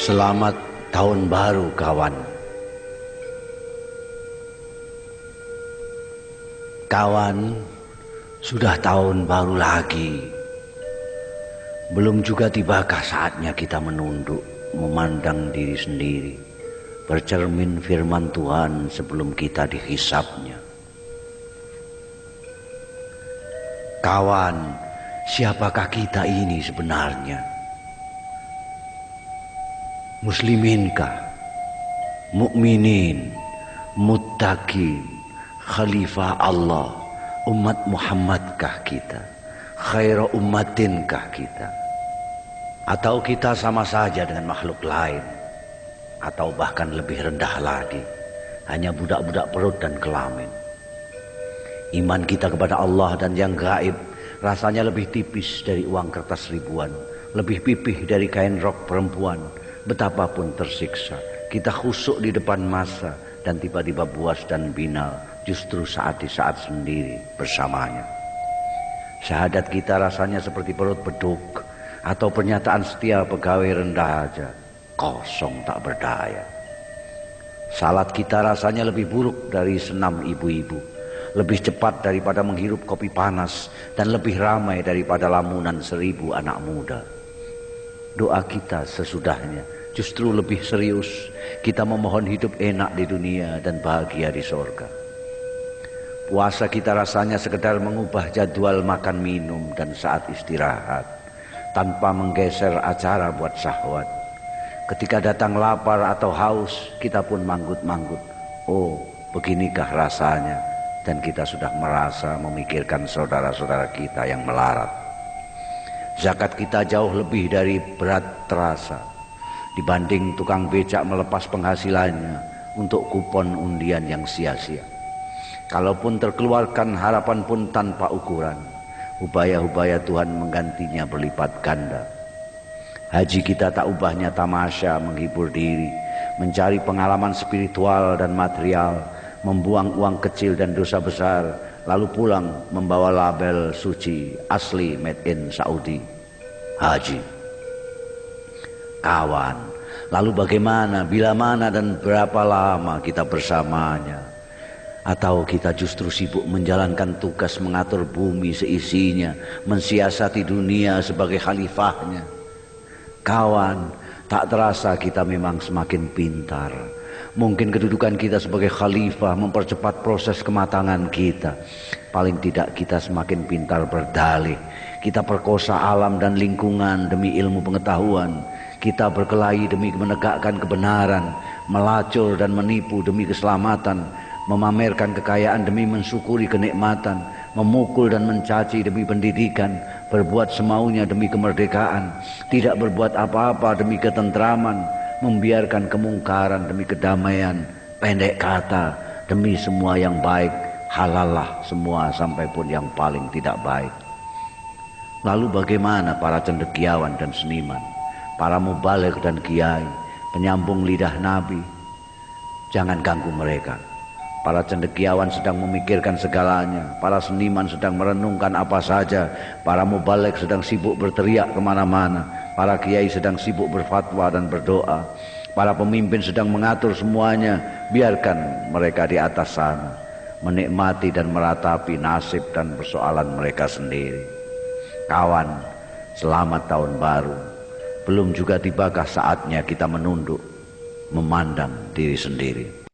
Selamat tahun baru kawan. Kawan, sudah tahun baru lagi. Belum juga tibakah saatnya kita menunduk, memandang diri sendiri, bercermin firman Tuhan sebelum kita dihisapnya. Kawan, siapakah kita ini sebenarnya? Musliminkah, mukminin, muttaqin, khalifah Allah, umat Muhammadkah kita, khairu ummatinkah kita, atau kita sama saja dengan makhluk lain, atau bahkan lebih rendah lagi, hanya budak-budak perut dan kelamin. Iman kita kepada Allah dan yang gaib rasanya lebih tipis dari uang kertas ribuan, lebih pipih dari kain rok perempuan. Betapapun tersiksa, kita khusyuk di depan masa dan tiba-tiba buas dan binal justru saat di saat sendiri bersamanya. Syahadat kita rasanya seperti perut beduk atau pernyataan setia pegawai rendah aja, kosong tak berdaya. Salat kita rasanya lebih buruk dari senam ibu-ibu, lebih cepat daripada menghirup kopi panas, dan lebih ramai daripada lamunan 1000 anak muda. Doa kita sesudahnya justru lebih serius. Kita memohon hidup enak di dunia dan bahagia di sorga. Puasa kita rasanya sekedar mengubah jadwal makan minum dan saat istirahat, tanpa menggeser acara buat syahwat. Ketika datang lapar atau haus, kita pun manggut-manggut. Oh, beginikah rasanya? Dan kita sudah merasa memikirkan saudara-saudara kita yang melarat. Zakat kita jauh lebih dari berat terasa dibanding tukang becak melepas penghasilannya untuk kupon undian yang sia-sia. Kalaupun terkeluarkan, harapan pun tanpa ukuran. Upaya-upaya Tuhan menggantinya berlipat ganda. Haji kita tak ubahnya tamasya menghibur diri, mencari pengalaman spiritual dan material, membuang uang kecil dan dosa besar, lalu pulang membawa label suci asli made in Saudi, haji. Kawan, lalu bagaimana, bila mana dan berapa lama kita bersamanya? Atau kita justru sibuk menjalankan tugas mengatur bumi seisinya, mensiasati dunia sebagai khalifahnya? Kawan, tak terasa kita memang semakin pintar. Mungkin kedudukan kita sebagai khalifah mempercepat proses kematangan kita. Paling tidak kita semakin pintar berdalih. Kita perkosa alam dan lingkungan demi ilmu pengetahuan. Kita berkelahi demi menegakkan kebenaran, melacur dan menipu demi keselamatan, memamerkan kekayaan demi mensyukuri kenikmatan, memukul dan mencaci demi pendidikan, berbuat semaunya demi kemerdekaan, tidak berbuat apa-apa demi ketentraman, membiarkan kemungkaran demi kedamaian. Pendek kata, demi semua yang baik, halallah semua sampai pun yang paling tidak baik. Lalu bagaimana para cendekiawan dan seniman, para mubaligh dan kiai, penyambung lidah Nabi? Jangan ganggu mereka. Para cendekiawan sedang memikirkan segalanya, para seniman sedang merenungkan apa saja, para mubaligh sedang sibuk berteriak kemana-mana, para kiai sedang sibuk berfatwa dan berdoa, para pemimpin sedang mengatur semuanya. Biarkan mereka di atas sana menikmati dan meratapi nasib dan persoalan mereka sendiri. Kawan, selamat tahun baru. Belum juga tibakah saatnya kita menunduk, memandang diri sendiri?